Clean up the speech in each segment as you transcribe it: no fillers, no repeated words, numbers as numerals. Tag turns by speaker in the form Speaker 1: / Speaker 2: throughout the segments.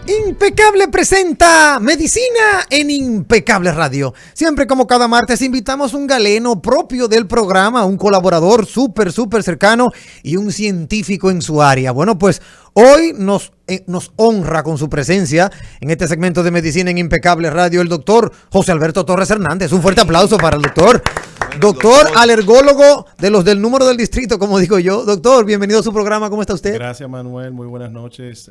Speaker 1: Impecable presenta Medicina en Impecable Radio. Siempre como cada martes invitamos un galeno propio del programa, un colaborador súper cercano y un científico en su área. Bueno, pues hoy nos honra con su presencia en este segmento de Medicina en Impecable Radio el doctor José Alberto Torres Hernández. Un fuerte aplauso para el doctor. Doctor alergólogo de los del número del distrito, como digo yo. Doctor, bienvenido a su programa. ¿Cómo está usted?
Speaker 2: Gracias, Manuel. Muy buenas noches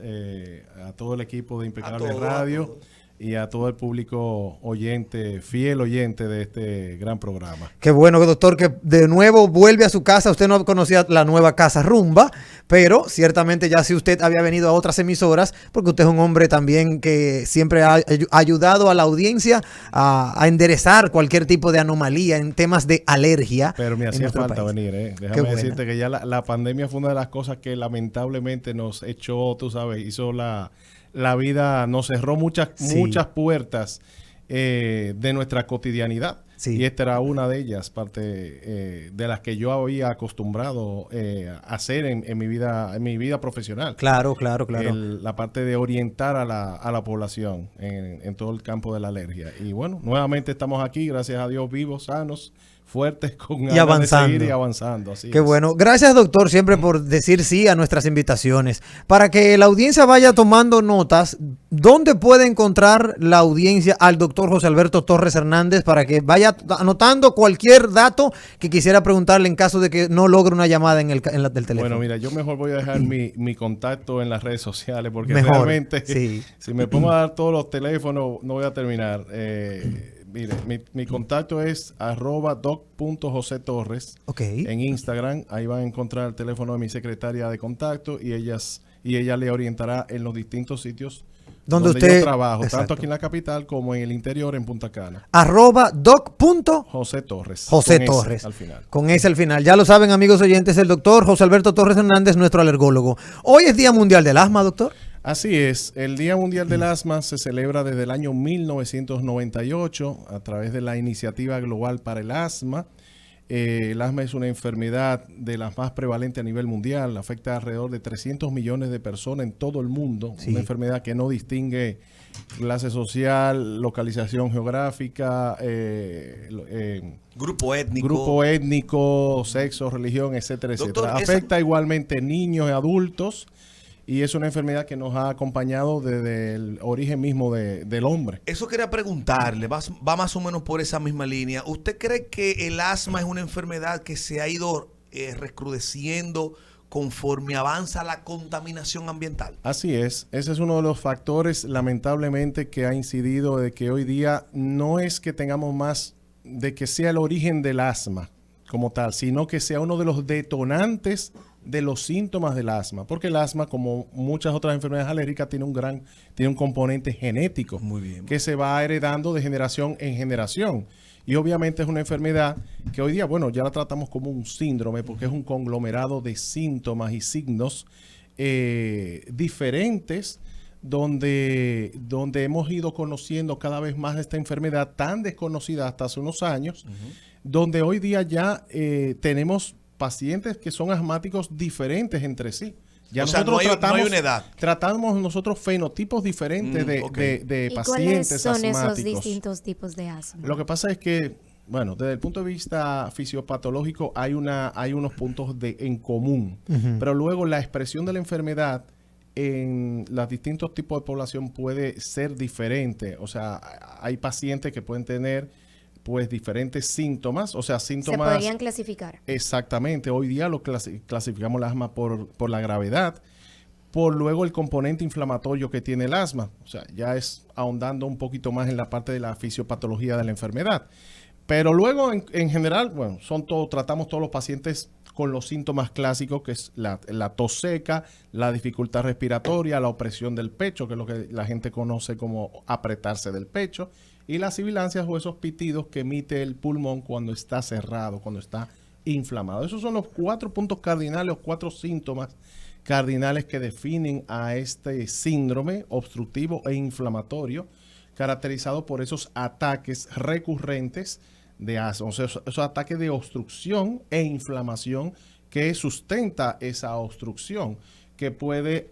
Speaker 2: a todo el equipo de Impecable Radio y a todo el público oyente, fiel oyente de este gran programa.
Speaker 1: Qué bueno, doctor, que de nuevo vuelve a su casa. Usted no conocía la nueva Casa Rumba, pero ciertamente ya si usted había venido a otras emisoras, porque usted es un hombre también que siempre ha ayudado a la audiencia a enderezar cualquier tipo de anomalía en temas de alergia.
Speaker 2: Pero me hacía falta venir, ¿eh? Déjame decirte que ya la pandemia fue una de las cosas que lamentablemente nos echó, tú sabes, hizo la vida, nos cerró muchas puertas de nuestra cotidianidad. Sí. Y esta era una de ellas, parte de las que yo había acostumbrado a hacer en mi vida profesional.
Speaker 1: Claro.
Speaker 2: La parte de orientar a la población en todo el campo de la alergia. Y bueno, nuevamente estamos aquí, gracias a Dios, vivos, sanos, fuertes, con ganas de seguir y avanzando. Así
Speaker 1: Qué bueno. Gracias, doctor, siempre por decir sí a nuestras invitaciones. Para que la audiencia vaya tomando notas, ¿dónde puede encontrar la audiencia al doctor José Alberto Torres Hernández para que vaya anotando cualquier dato que quisiera preguntarle en caso de que no logre una llamada del teléfono?
Speaker 2: Bueno, mira, yo mejor voy a dejar mi contacto en las redes sociales porque realmente si me pongo a dar todos los teléfonos no voy a terminar. Mire, mi contacto es @doc.josetorres en Instagram. Ahí van a encontrar el teléfono de mi secretaria de contacto y ella le orientará en los distintos sitios donde usted yo trabajo, tanto aquí en la capital como en el interior en Punta Cana.
Speaker 1: @doc.josetorres. José Torres. Al final. Con ese al final. Ya lo saben, amigos oyentes, el doctor José Alberto Torres Hernández, nuestro alergólogo. Hoy es Día Mundial del Asma, doctor.
Speaker 2: Así es, el Día Mundial del Asma se celebra desde el año 1998 a través de la Iniciativa Global para el Asma. El asma es una enfermedad de las más prevalentes a nivel mundial, afecta a alrededor de 300 millones de personas en todo el mundo, una enfermedad que no distingue clase social, localización geográfica,
Speaker 3: grupo
Speaker 2: étnico, sexo, religión, etcétera,
Speaker 3: Doctor,
Speaker 2: etcétera. Afecta igualmente niños y adultos. Y es una enfermedad que nos ha acompañado desde el origen mismo del hombre.
Speaker 3: Eso quería preguntarle, va más o menos por esa misma línea. ¿Usted cree que el asma es una enfermedad que se ha ido recrudeciendo conforme avanza la contaminación ambiental?
Speaker 2: Así es. Ese es uno de los factores, lamentablemente, que ha incidido de que hoy día no es que tengamos más de que sea el origen del asma como tal, sino que sea uno de los detonantes de los síntomas del asma, porque el asma, como muchas otras enfermedades alérgicas, tiene un componente genético.
Speaker 3: Muy bien.
Speaker 2: Que se va heredando de generación en generación. Y obviamente es una enfermedad que hoy día, bueno, ya la tratamos como un síndrome, porque es un conglomerado de síntomas y signos diferentes, donde hemos ido conociendo cada vez más esta enfermedad tan desconocida hasta hace unos años, donde hoy día ya tenemos pacientes que son asmáticos diferentes entre sí.
Speaker 3: Ya no hay una edad.
Speaker 2: Tratamos nosotros fenotipos diferentes de pacientes asmáticos.
Speaker 4: ¿Cuáles son esos distintos tipos de asma?
Speaker 2: Lo que pasa es que, bueno, desde el punto de vista fisiopatológico hay unos puntos en común, pero luego la expresión de la enfermedad en los distintos tipos de población puede ser diferente. O sea, hay pacientes que pueden tener pues diferentes síntomas, o sea, síntomas...
Speaker 4: Se podrían clasificar.
Speaker 2: Exactamente. Hoy día lo clasificamos el asma por la gravedad, por luego el componente inflamatorio que tiene el asma. O sea, ya es ahondando un poquito más en la parte de la fisiopatología de la enfermedad. Pero luego, en general, bueno, tratamos todos los pacientes con los síntomas clásicos, que es la tos seca, la dificultad respiratoria, la opresión del pecho, que es lo que la gente conoce como apretarse del pecho, y las sibilancias o esos pitidos que emite el pulmón cuando está cerrado, cuando está inflamado. Esos son los 4 puntos cardinales, los 4 síntomas cardinales que definen a este síndrome obstructivo e inflamatorio, caracterizado por esos ataques recurrentes de asma, o sea, esos ataques de obstrucción e inflamación que sustenta esa obstrucción, que puede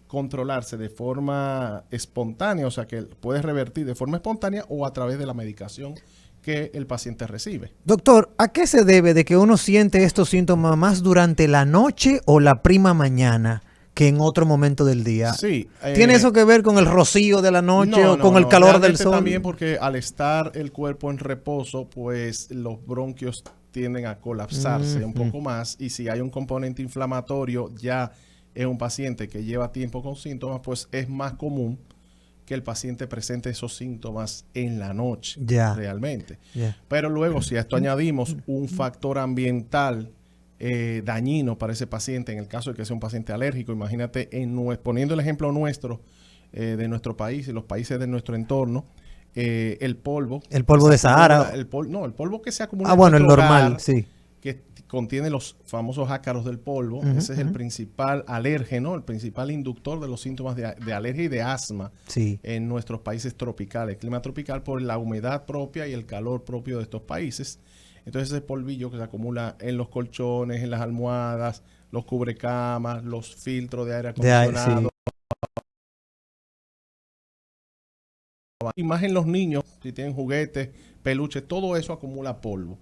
Speaker 2: controlarse de forma espontánea, o sea que puede revertir de forma espontánea o a través de la medicación que el paciente recibe.
Speaker 1: Doctor, ¿a qué se debe de que uno siente estos síntomas más durante la noche o la prima mañana que en otro momento del día?
Speaker 2: Sí.
Speaker 1: ¿Tiene eso que ver con el rocío de la noche o con el calor del
Speaker 2: realmente
Speaker 1: sol?
Speaker 2: También porque al estar el cuerpo en reposo, pues los bronquios tienden a colapsarse un poco más, y si hay un componente inflamatorio ya en un paciente que lleva tiempo con síntomas, pues es más común que el paciente presente esos síntomas en la noche, realmente. Pero luego, si a esto añadimos un factor ambiental dañino para ese paciente, en el caso de que sea un paciente alérgico, imagínate, poniendo el ejemplo nuestro, de nuestro país y los países de nuestro entorno, el polvo.
Speaker 1: El polvo de Sahara.
Speaker 2: El polvo que se acumula
Speaker 1: en el normal,
Speaker 2: hogar,
Speaker 1: sí.
Speaker 2: Que contiene los famosos ácaros del polvo. Ese es el principal alérgeno, el principal inductor de los síntomas de alergia y de asma en nuestros países tropicales. Clima tropical por la humedad propia y el calor propio de estos países. Entonces ese polvillo que se acumula en los colchones, en las almohadas, los cubrecamas, los filtros de aire acondicionado. Y más en los niños, si tienen juguetes, peluches, todo eso acumula polvo.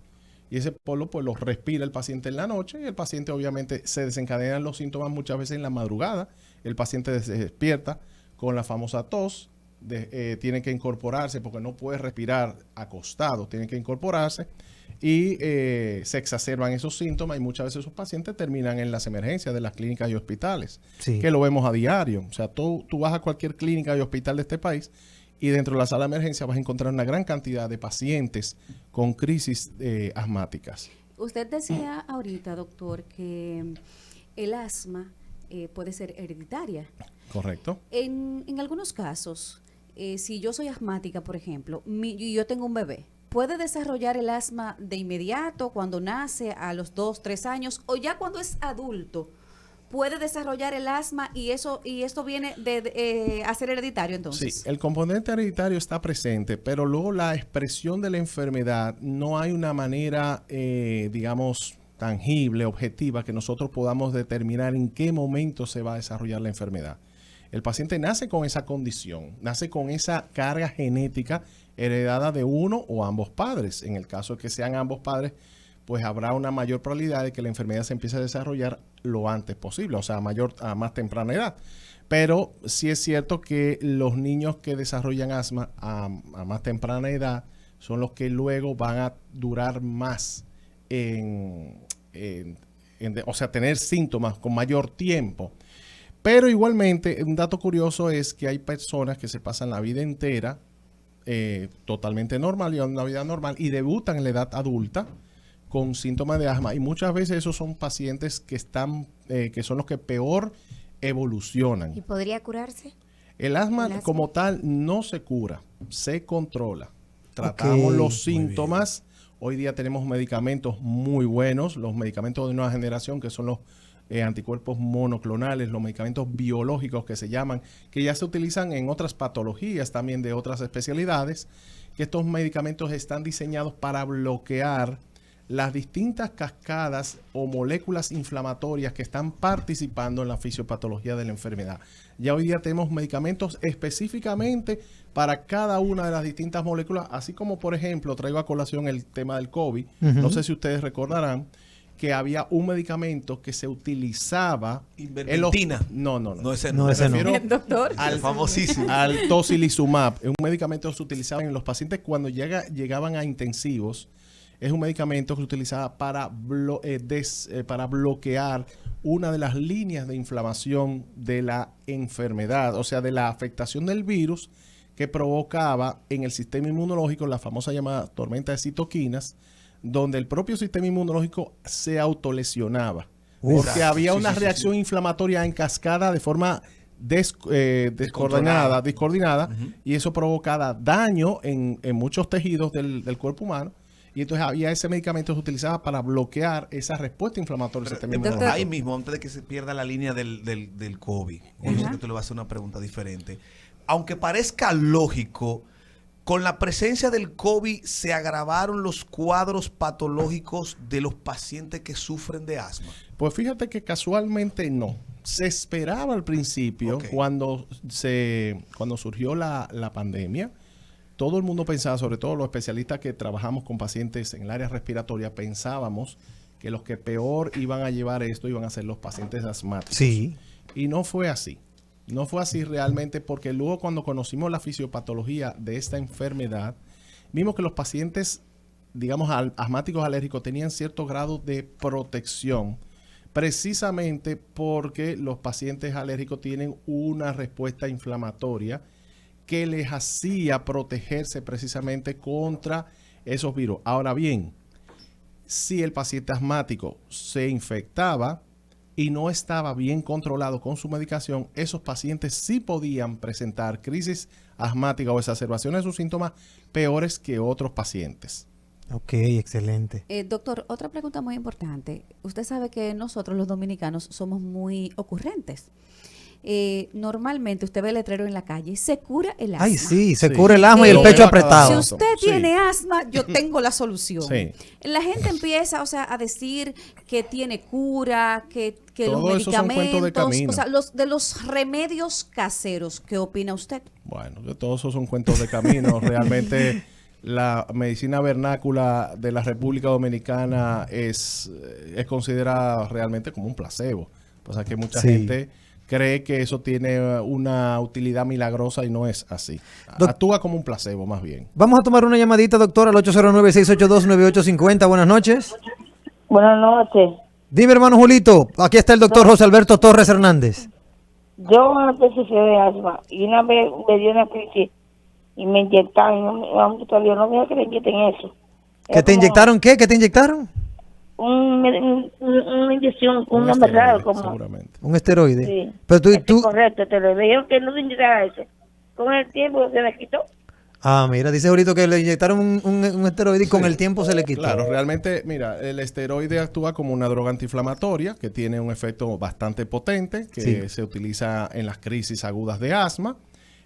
Speaker 2: Y ese polvo pues lo respira el paciente en la noche, y el paciente obviamente se desencadenan los síntomas muchas veces en la madrugada. El paciente se despierta con la famosa tos, tiene que incorporarse porque no puede respirar acostado, tiene que incorporarse, y se exacerban esos síntomas, y muchas veces esos pacientes terminan en las emergencias de las clínicas y hospitales, que lo vemos a diario. O sea, tú vas a cualquier clínica y hospital de este país, y dentro de la sala de emergencia vas a encontrar una gran cantidad de pacientes con crisis asmáticas.
Speaker 5: Usted decía ahorita, doctor, que el asma puede ser hereditaria.
Speaker 2: Correcto.
Speaker 5: En algunos casos, si yo soy asmática, por ejemplo, y yo tengo un bebé, ¿puede desarrollar el asma de inmediato cuando nace, a los 2, 3 años, o ya cuando es adulto puede desarrollar el asma y esto viene a ser hereditario entonces?
Speaker 2: Sí, el componente hereditario está presente, pero luego la expresión de la enfermedad, no hay una manera, digamos, tangible, objetiva, que nosotros podamos determinar en qué momento se va a desarrollar la enfermedad. El paciente nace con esa condición, nace con esa carga genética heredada de uno o ambos padres. En el caso de que sean ambos padres, pues habrá una mayor probabilidad de que la enfermedad se empiece a desarrollar lo antes posible, o sea, a más temprana edad. Pero sí es cierto que los niños que desarrollan asma a más temprana edad son los que luego van a durar más o sea, tener síntomas con mayor tiempo. Pero igualmente, un dato curioso es que hay personas que se pasan la vida entera totalmente normal, y una vida normal, y debutan en la edad adulta con síntomas de asma, y muchas veces esos son pacientes que son los que peor evolucionan.
Speaker 4: ¿Y podría curarse?
Speaker 2: El asma como tal no se cura, se controla. Tratamos los síntomas. Hoy día tenemos medicamentos muy buenos, los medicamentos de nueva generación, que son los anticuerpos monoclonales, los medicamentos biológicos que se llaman, que ya se utilizan en otras patologías también de otras especialidades, que estos medicamentos están diseñados para bloquear las distintas cascadas o moléculas inflamatorias que están participando en la fisiopatología de la enfermedad. Ya hoy día tenemos medicamentos específicamente para cada una de las distintas moléculas, así como, por ejemplo, traigo a colación el tema del COVID. No sé si ustedes recordarán que había un medicamento que se utilizaba...
Speaker 3: Invermectina.
Speaker 2: No,
Speaker 3: ese
Speaker 2: no.
Speaker 5: Doctor.
Speaker 3: Al famosísimo.
Speaker 2: Al tocilizumab. Es un medicamento que se utilizaba en los pacientes cuando llegaban a intensivos. Es un medicamento que se utilizaba para bloquear una de las líneas de inflamación de la enfermedad, o sea, de la afectación del virus que provocaba en el sistema inmunológico la famosa llamada tormenta de citoquinas, donde el propio sistema inmunológico se autolesionaba. Porque había una reacción inflamatoria en cascada de forma discoordinada, y eso provocaba daño en muchos tejidos del cuerpo humano. Y entonces había ese medicamento que se utilizaba para bloquear esa respuesta inflamatoria del sistema inmunológico.
Speaker 3: Ahí mismo, antes de que se pierda la línea del COVID, yo sé que tú le vas a hacer una pregunta diferente. Aunque parezca lógico, con la presencia del COVID se agravaron los cuadros patológicos de los pacientes que sufren de asma.
Speaker 2: Pues fíjate que casualmente no. Se esperaba al principio,
Speaker 3: Ok.
Speaker 2: cuando surgió la pandemia, todo el mundo pensaba, sobre todo los especialistas que trabajamos con pacientes en el área respiratoria, pensábamos que los que peor iban a llevar esto iban a ser los pacientes asmáticos.
Speaker 1: Sí.
Speaker 2: Y no fue así. No fue así realmente, porque luego cuando conocimos la fisiopatología de esta enfermedad, vimos que los pacientes, digamos, asmáticos alérgicos tenían cierto grado de protección, precisamente porque los pacientes alérgicos tienen una respuesta inflamatoria que les hacía protegerse precisamente contra esos virus. Ahora bien, si el paciente asmático se infectaba y no estaba bien controlado con su medicación, esos pacientes sí podían presentar crisis asmática o exacerbaciones de sus síntomas peores que otros pacientes.
Speaker 1: Ok, excelente.
Speaker 5: Doctor, otra pregunta muy importante. Usted sabe que nosotros los dominicanos somos muy ocurrentes. Normalmente usted ve el letrero en la calle, se cura el asma.
Speaker 1: Ay, sí, se
Speaker 2: Sí.
Speaker 1: cura el asma y el
Speaker 5: Lo
Speaker 1: pecho
Speaker 2: veo a cada
Speaker 1: apretado.
Speaker 5: Si
Speaker 2: rato.
Speaker 5: usted
Speaker 2: Sí.
Speaker 5: tiene asma, yo tengo la solución.
Speaker 2: Sí.
Speaker 5: La gente empieza, o sea, a decir que tiene cura, que los
Speaker 2: Todo eso son cuentos de
Speaker 5: medicamentos,
Speaker 2: camino.
Speaker 5: o sea, los remedios caseros. ¿Qué opina usted?
Speaker 2: Bueno, todos esos son cuentos de camino. Realmente la medicina vernácula de la República Dominicana es considerada realmente como un placebo. O sea que mucha
Speaker 1: Sí.
Speaker 2: gente cree que eso tiene una utilidad milagrosa y no es así.
Speaker 1: Doc-
Speaker 2: Actúa como un placebo más bien.
Speaker 1: Vamos a tomar una llamadita, doctor, al 809-682-9850. Buenas noches.
Speaker 6: Buenas noches.
Speaker 1: Dime, hermano Julito, aquí está el doctor José Alberto Torres Hernández.
Speaker 6: Yo antes sufrí de asma y una vez me dio una crisis y me inyectaron. Todavía no me que le inyecten eso.
Speaker 1: ¿Que
Speaker 6: Era
Speaker 1: te
Speaker 6: como
Speaker 1: inyectaron qué? ¿Que te inyectaron?
Speaker 6: Una inyección,
Speaker 2: Un
Speaker 6: un nombre raro,
Speaker 2: esteroide,
Speaker 6: como.
Speaker 2: seguramente.
Speaker 1: Un esteroide.
Speaker 6: Sí.
Speaker 1: Pero tú,
Speaker 6: Eso
Speaker 1: tú...
Speaker 6: es correcto, te lo dijeron que no te inyectara eso. Con el tiempo se me quitó.
Speaker 1: Ah, mira, dice Julito que le inyectaron un esteroide y con el tiempo se le quitó.
Speaker 2: Claro, realmente, mira, el esteroide actúa como una droga antiinflamatoria que tiene un efecto bastante potente, que
Speaker 1: Sí.
Speaker 2: se utiliza en las crisis agudas de asma,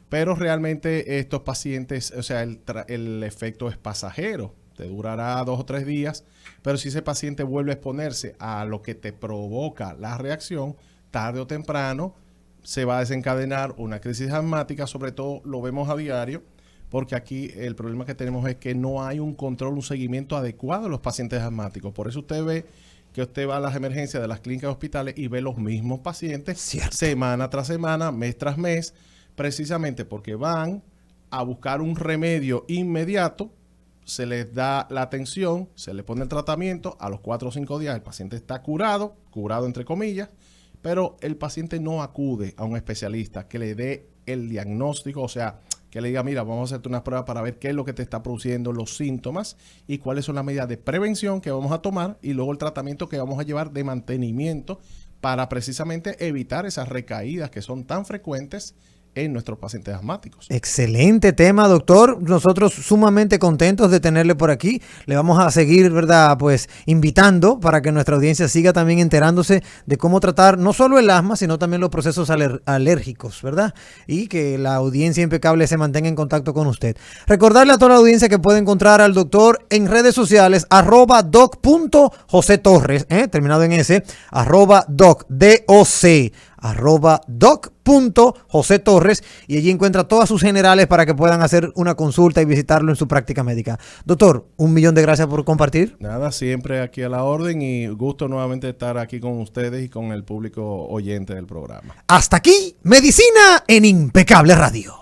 Speaker 2: pero realmente estos pacientes, o sea, el efecto es pasajero, te durará 2 o 3 días, pero si ese paciente vuelve a exponerse a lo que te provoca la reacción, tarde o temprano se va a desencadenar una crisis asmática, sobre todo lo vemos a diario, porque aquí el problema que tenemos es que no hay un control, un seguimiento adecuado de los pacientes asmáticos. Por eso usted ve que usted va a las emergencias de las clínicas y hospitales y ve los mismos pacientes
Speaker 1: Cierto.
Speaker 2: semana tras semana, mes tras mes, precisamente porque van a buscar un remedio inmediato, se les da la atención, se le pone el tratamiento, a los 4 o 5 días el paciente está curado entre comillas, pero el paciente no acude a un especialista que le dé el diagnóstico, o sea, que le diga, mira, vamos a hacerte unas pruebas para ver qué es lo que te está produciendo los síntomas y cuáles son las medidas de prevención que vamos a tomar y luego el tratamiento que vamos a llevar de mantenimiento para precisamente evitar esas recaídas que son tan frecuentes en nuestros pacientes asmáticos.
Speaker 1: Excelente tema, doctor. Nosotros sumamente contentos de tenerle por aquí. Le vamos a seguir, ¿verdad? Pues invitando para que nuestra audiencia siga también enterándose de cómo tratar no solo el asma, sino también los procesos alérgicos, ¿verdad? Y que la audiencia impecable se mantenga en contacto con usted. Recordarle a toda la audiencia que puede encontrar al doctor en redes sociales, @doc.josetorres, terminado en S, @doc, D-O-C, @doc.josetorres, y allí encuentra todas sus generales para que puedan hacer una consulta y visitarlo en su práctica médica. Doctor, 1.000.000 de gracias por compartir.
Speaker 2: Nada, siempre aquí a la orden y gusto nuevamente estar aquí con ustedes y con el público oyente del programa.
Speaker 1: Hasta aquí, Medicina en Impecable Radio.